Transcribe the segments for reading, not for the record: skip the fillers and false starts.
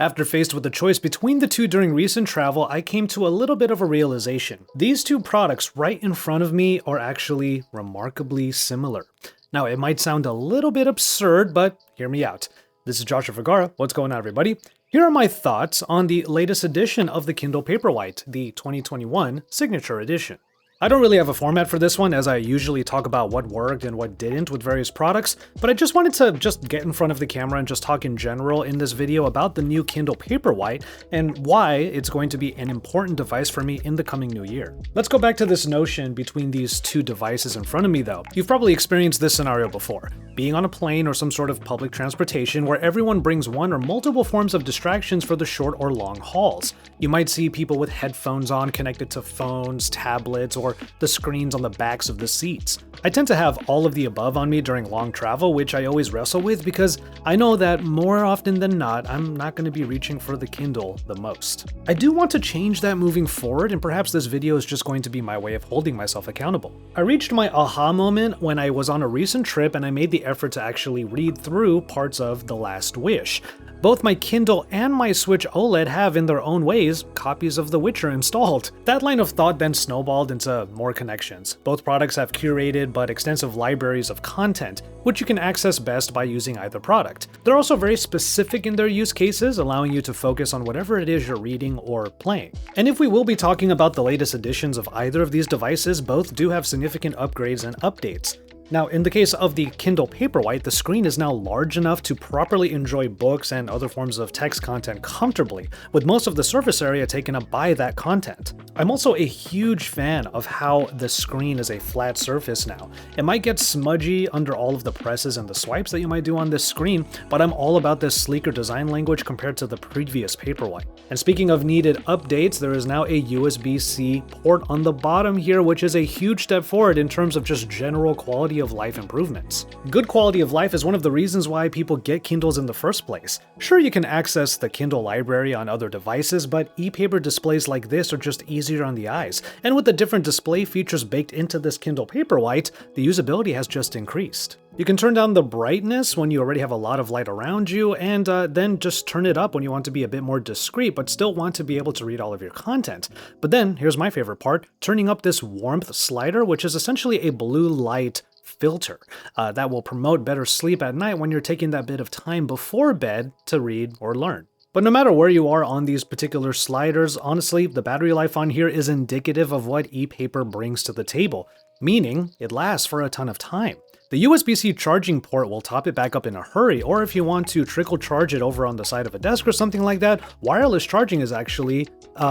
After faced with the choice between the two during recent travel, I came to a little bit of a realization. These two products right in front of me are actually remarkably similar. Now, it might sound a little bit absurd, but hear me out. This is Joshua Vergara. What's going on, everybody? Here are my thoughts on the latest edition of the Kindle Paperwhite, the 2021 Signature Edition. I don't really have a format for this one, as I usually talk about what worked and what didn't with various products, but I just wanted to get in front of the camera and just talk in general in this video about the new Kindle Paperwhite and why it's going to be an important device for me in the coming new year. Let's go back to this notion between these two devices in front of me though. You've probably experienced this scenario before. Being on a plane or some sort of public transportation where everyone brings one or multiple forms of distractions for the short or long hauls. You might see people with headphones on connected to phones, tablets, or the screens on the backs of the seats. I tend to have all of the above on me during long travel, which I always wrestle with because I know that more often than not, I'm not going to be reaching for the Kindle the most. I do want to change that moving forward, and perhaps this video is just going to be my way of holding myself accountable. I reached my aha moment when I was on a recent trip and I made the effort to actually read through parts of The Last Wish. Both my Kindle and my Switch OLED have, in their own ways, copies of The Witcher installed. That line of thought then snowballed into more connections. Both products have curated but extensive libraries of content, which you can access best by using either product. They're also very specific in their use cases, allowing you to focus on whatever it is you're reading or playing. And if we will be talking about the latest editions of either of these devices, both do have significant upgrades and updates. Now, in the case of the Kindle Paperwhite, the screen is now large enough to properly enjoy books and other forms of text content comfortably, with most of the surface area taken up by that content. I'm also a huge fan of how the screen is a flat surface now. It might get smudgy under all of the presses and the swipes that you might do on this screen, but I'm all about this sleeker design language compared to the previous Paperwhite. And speaking of needed updates, there is now a USB-C port on the bottom here, which is a huge step forward in terms of just general quality of life improvements. Good quality of life is one of the reasons why people get Kindles in the first place. Sure, you can access the Kindle library on other devices, but e-paper displays like this are just easier on the eyes. And with the different display features baked into this Kindle Paperwhite, the usability has just increased. You can turn down the brightness when you already have a lot of light around you, and then just turn it up when you want to be a bit more discreet but still want to be able to read all of your content. But then, here's my favorite part, turning up this warmth slider, which is essentially a blue light filter that will promote better sleep at night when you're taking that bit of time before bed to read or learn. But no matter where you are on these particular sliders, honestly, the battery life on here is indicative of what e-paper brings to the table, meaning it lasts for a ton of time. The USB-C charging port will top it back up in a hurry, or if you want to trickle charge it over on the side of a desk or something like that, wireless charging is actually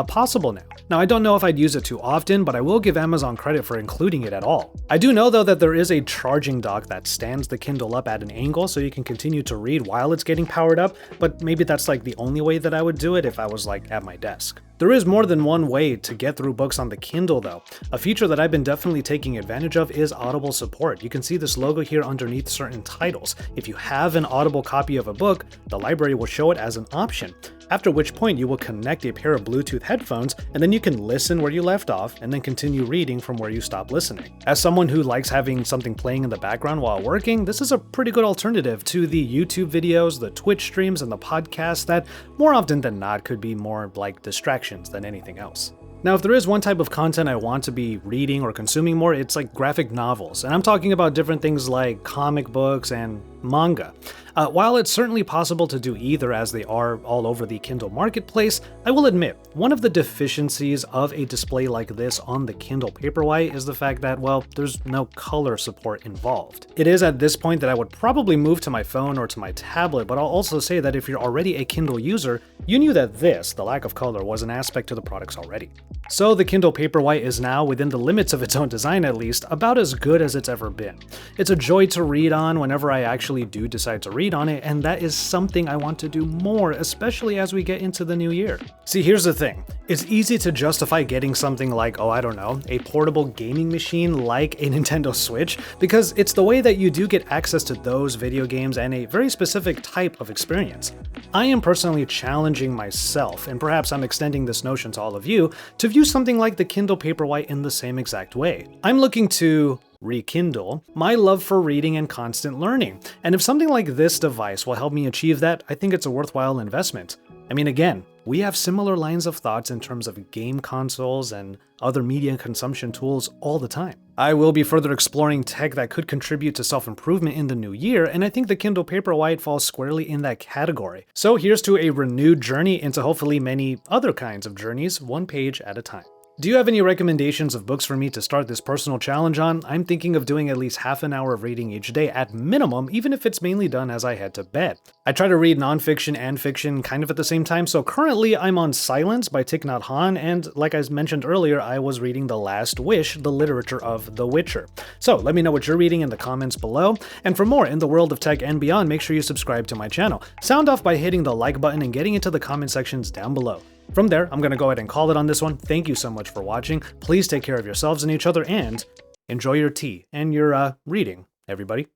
possible now. Now, I don't know if I'd use it too often, but I will give Amazon credit for including it at all. I do know though that there is a charging dock that stands the Kindle up at an angle so you can continue to read while it's getting powered up, but maybe that's like the only way that I would do it if I was like at my desk. There is more than one way to get through books on the Kindle though. A feature that I've been definitely taking advantage of is Audible Support. You can see this logo here underneath certain titles. If you have an Audible copy of a book, the library will show it as an option. After which point you will connect a pair of Bluetooth headphones and then you can listen where you left off and then continue reading from where you stopped listening. As someone who likes having something playing in the background while working, this is a pretty good alternative to the YouTube videos, the Twitch streams, and the podcasts that more often than not could be more like distractions than anything else. Now, if there is one type of content I want to be reading or consuming more, it's like graphic novels, and I'm talking about different things like comic books and manga. While it's certainly possible to do either as they are all over the Kindle marketplace, I will admit, one of the deficiencies of a display like this on the Kindle Paperwhite is the fact that, well, there's no color support involved. It is at this point that I would probably move to my phone or to my tablet, but I'll also say that if you're already a Kindle user, you knew that this, the lack of color, was an aspect to the products already. So the Kindle Paperwhite is now, within the limits of its own design at least, about as good as it's ever been. It's a joy to read on whenever I actually do decide to read on it, and that is something I want to do more, especially as we get into the new year. See, here's the thing. It's easy to justify getting something like, oh, I don't know, a portable gaming machine like a Nintendo Switch, because it's the way that you do get access to those video games and a very specific type of experience. I am personally challenging myself, and perhaps I'm extending this notion to all of you, to view something like the Kindle Paperwhite in the same exact way. I'm looking to rekindle my love for reading and constant learning, and if something like this device will help me achieve that, I think it's a worthwhile investment. I mean, again, we have similar lines of thoughts in terms of game consoles and other media consumption tools all the time. I will be further exploring tech that could contribute to self-improvement in the new year, and I think the Kindle Paperwhite falls squarely in that category. So here's to a renewed journey into hopefully many other kinds of journeys, one page at a time. Do you have any recommendations of books for me to start this personal challenge on? I'm thinking of doing at least half an hour of reading each day at minimum, even if it's mainly done as I head to bed. I try to read nonfiction and fiction kind of at the same time, so currently I'm on Silence by Thich Nhat Hanh, and like I mentioned earlier, I was reading The Last Wish, the literature of The Witcher. So let me know what you're reading in the comments below, and for more in the world of tech and beyond, make sure you subscribe to my channel. Sound off by hitting the like button and getting into the comment sections down below. From there, I'm going to go ahead and call it on this one. Thank you so much for watching. Please take care of yourselves and each other, and enjoy your tea and your reading, everybody.